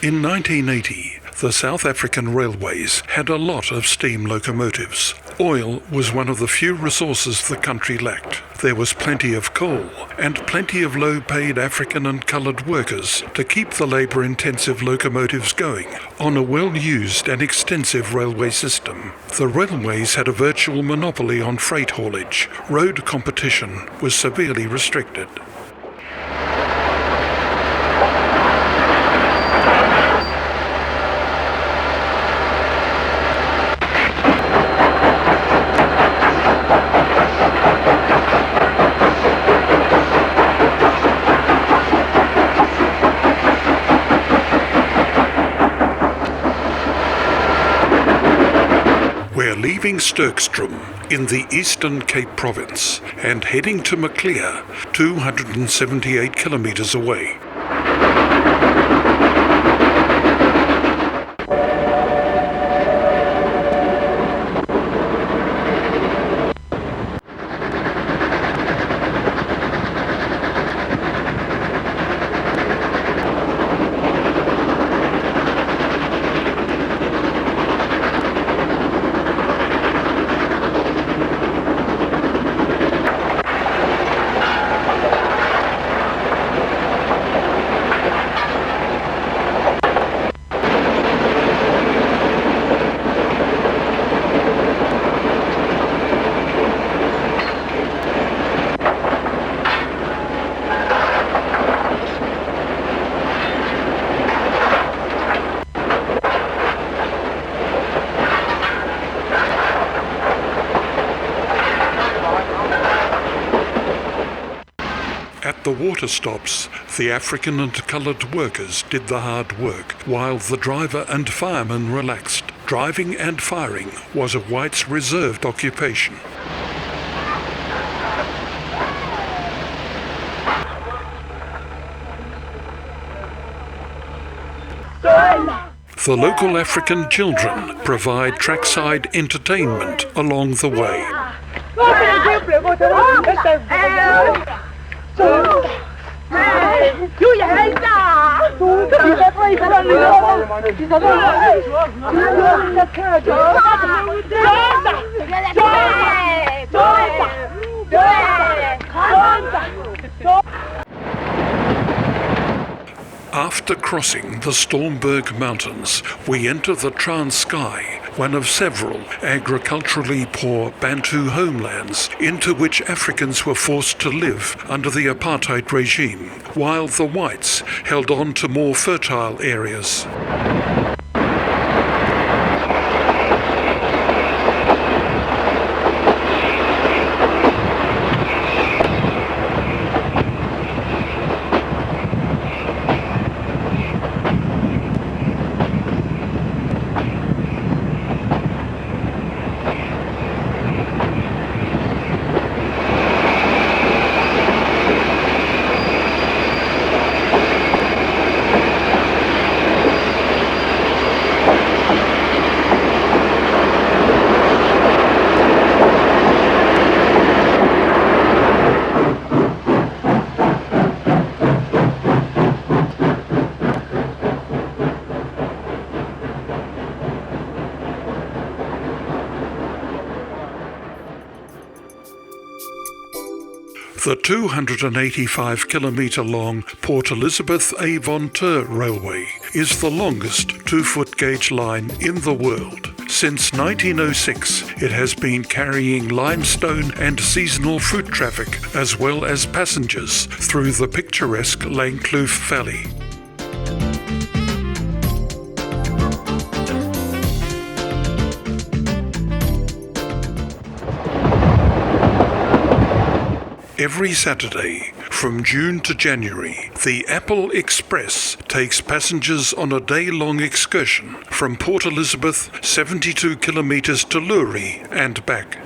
In 1980, the South African railways had a lot of steam locomotives. Oil was one of the few resources the country lacked. There was plenty of coal and plenty of low-paid African and coloured workers to keep the labour-intensive locomotives going on a well-used and extensive railway system. The railways had a virtual monopoly on freight haulage. Road competition was severely restricted. We're leaving Sturkstrom in the Eastern Cape Province and heading to Maclear, 278 kilometres away. At the water stops, the African and coloured workers did the hard work, while the driver and fireman relaxed. Driving and firing was a white's reserved occupation. The local African children provide trackside entertainment along the way. After crossing the Stormberg Mountains, we enter the Transkei, one of several agriculturally poor Bantu homelands into which Africans were forced to live under the apartheid regime, while the whites held on to more fertile areas. The 285-kilometre-long Port Elizabeth-Avon-Tur Railway is the longest 2-foot gauge line in the world. Since 1906, it has been carrying limestone and seasonal fruit traffic, as well as passengers, through the picturesque Langkloof Valley. Every Saturday, from June to January, the Apple Express takes passengers on a day-long excursion from Port Elizabeth, 72 kilometres to Luri and back.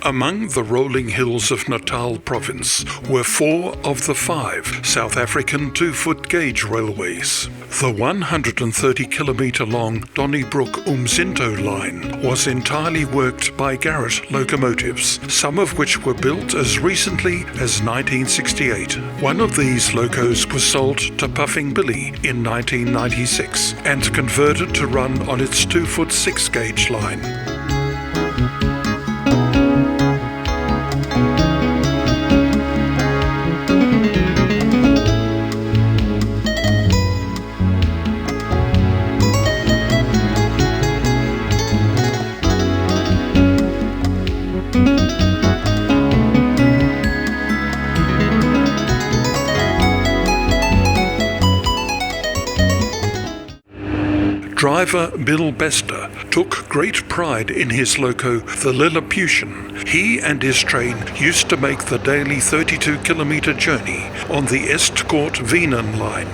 Among the rolling hills of Natal province were 4 of the 5 South African 2-foot gauge railways. The 130-kilometre long Donnybrook-Umzinto line was entirely worked by Garrett locomotives, some of which were built as recently as 1968. One of these locos was sold to Puffing Billy in 1996 and converted to run on its 2-foot 6-gauge line. Driver Bill Bester took great pride in his loco, the Lilliputian. He and his train used to make the daily 32-kilometre journey on the Estcourt-Wienen line.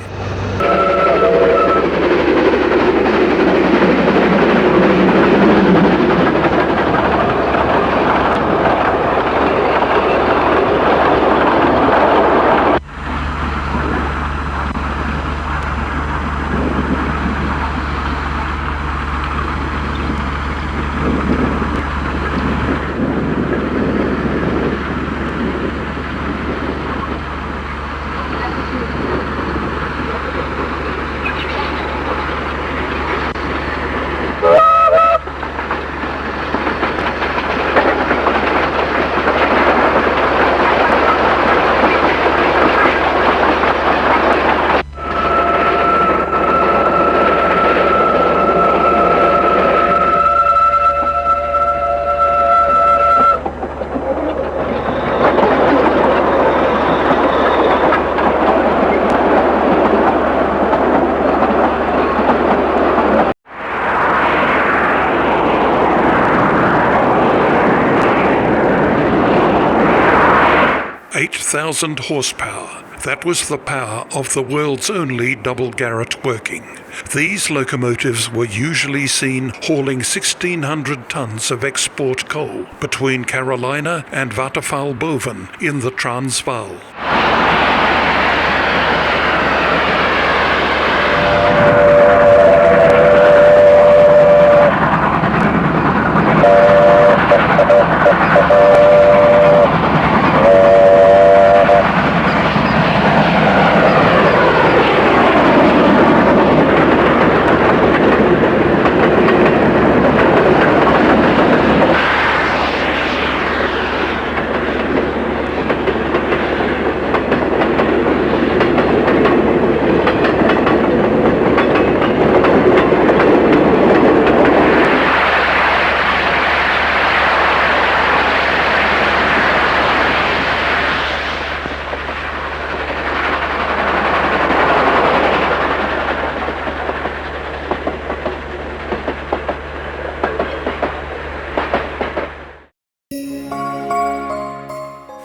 "8,000 horsepower. That was the power of the world's only double Garrett working. These locomotives were usually seen hauling 1,600 tons of export coal between Carolina and Waterfallboven in the Transvaal.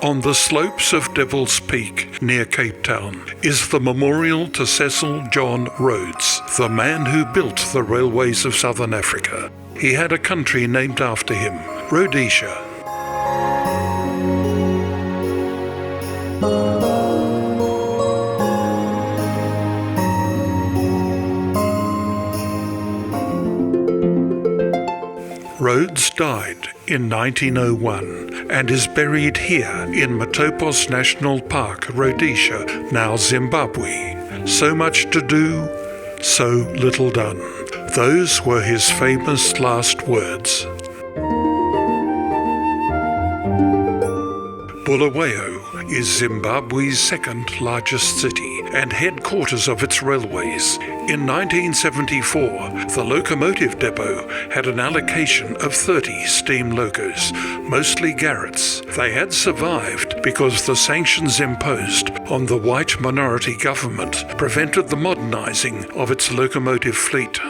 On the slopes of Devil's Peak, near Cape Town, is the memorial to Cecil John Rhodes, the man who built the railways of Southern Africa. He had a country named after him, Rhodesia. Rhodes died in 1901 and is buried here in Matopos National Park, Rhodesia, now Zimbabwe. So much to do, so little done. Those were his famous last words. Bulawayo is Zimbabwe's second largest city and headquarters of its railways. In 1974, the locomotive depot had an allocation of 30 steam locos, mostly Garretts. They had survived because the sanctions imposed on the white minority government prevented the modernizing of its locomotive fleet.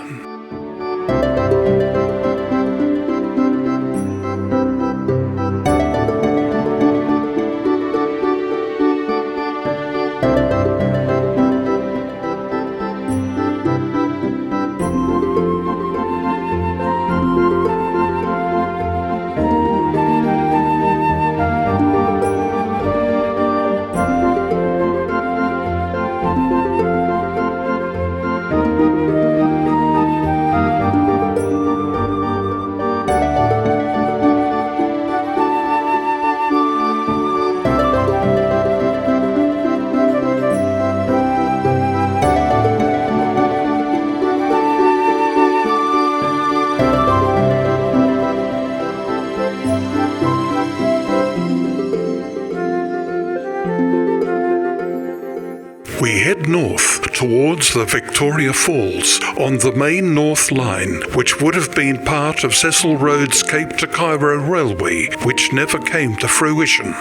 head north towards the Victoria Falls on the main North Line, which would have been part of Cecil Rhodes' Cape to Cairo Railway, which never came to fruition.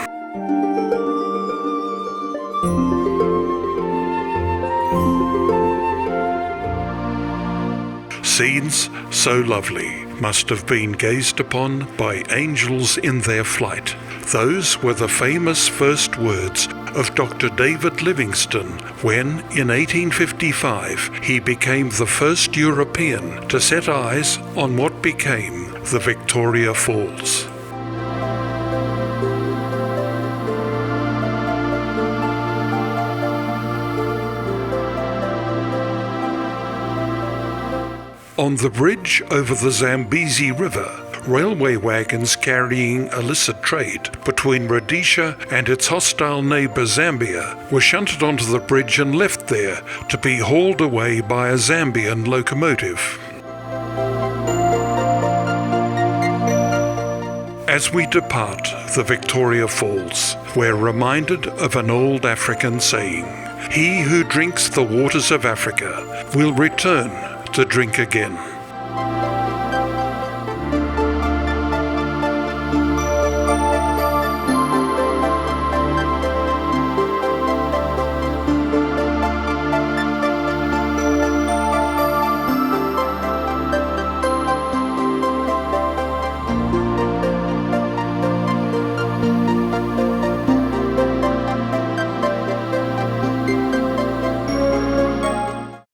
Scenes so lovely must have been gazed upon by angels in their flight. Those were the famous first words of Dr. David Livingstone when, in 1855, he became the first European to set eyes on what became the Victoria Falls. On the bridge over the Zambezi River, railway wagons carrying illicit trade between Rhodesia and its hostile neighbour Zambia were shunted onto the bridge and left there to be hauled away by a Zambian locomotive. As we depart the Victoria Falls, we're reminded of an old African saying, "He who drinks the waters of Africa will return to drink again."